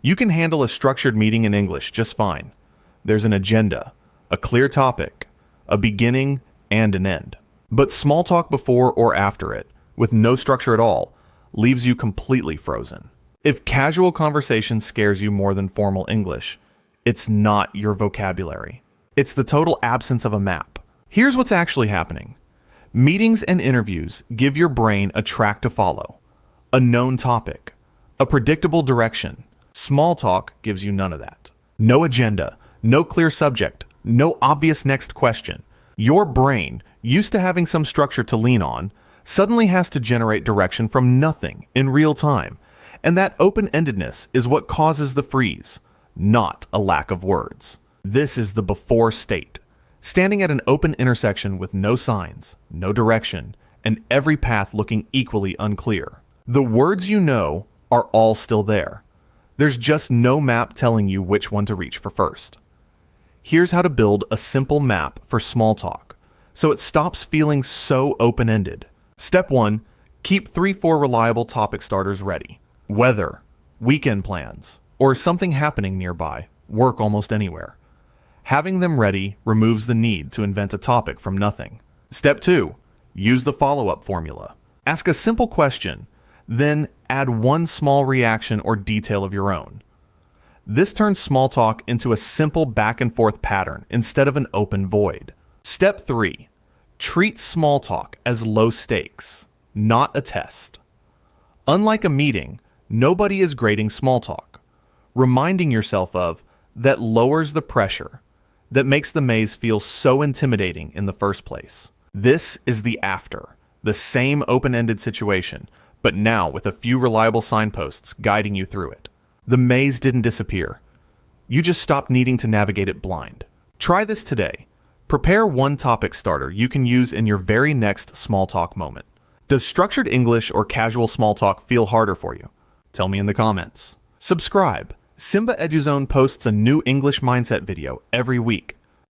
You can handle a structured meeting in English just fine. There's an agenda, a clear topic, a beginning, and an end. But small talk before or after it, with no structure at all, leaves you completely frozen. If casual conversation scares you more than formal English, it's not your vocabulary. It's the total absence of a map. Here's what's actually happening. Meetings and interviews give your brain a track to follow, a known topic, a predictable direction. Small talk gives you none of that. No agenda, no clear subject, no obvious next question. Your brain, used to having some structure to lean on, suddenly has to generate direction from nothing in real time. And that open-endedness is what causes the freeze, not a lack of words. This is the before state, standing at an open intersection with no signs, no direction, and every path looking equally unclear. The words you know are all still there. There's just no map telling you which one to reach for first. Here's how to build a simple map for small talk, so it stops feeling so open-ended. Step 1, keep 3-4 reliable topic starters ready. Weather, weekend plans, or something happening nearby, work almost anywhere. Having them ready removes the need to invent a topic from nothing. Step 2, use the follow-up formula. Ask a simple question, then add one small reaction or detail of your own. This turns small talk into a simple back-and-forth pattern instead of an open void. Step 3, treat small talk as low stakes, not a test. Unlike a meeting, nobody is grading small talk. Reminding yourself of that lowers the pressure that makes the maze feel so intimidating in the first place. This is the after, the same open-ended situation, but now with a few reliable signposts guiding you through it. The maze didn't disappear. You just stopped needing to navigate it blind. Try this today. Prepare one topic starter you can use in your very next small talk moment. Does structured English or casual small talk feel harder for you? Tell me in the comments. Subscribe. Simba Eduzone posts a new English mindset video every week.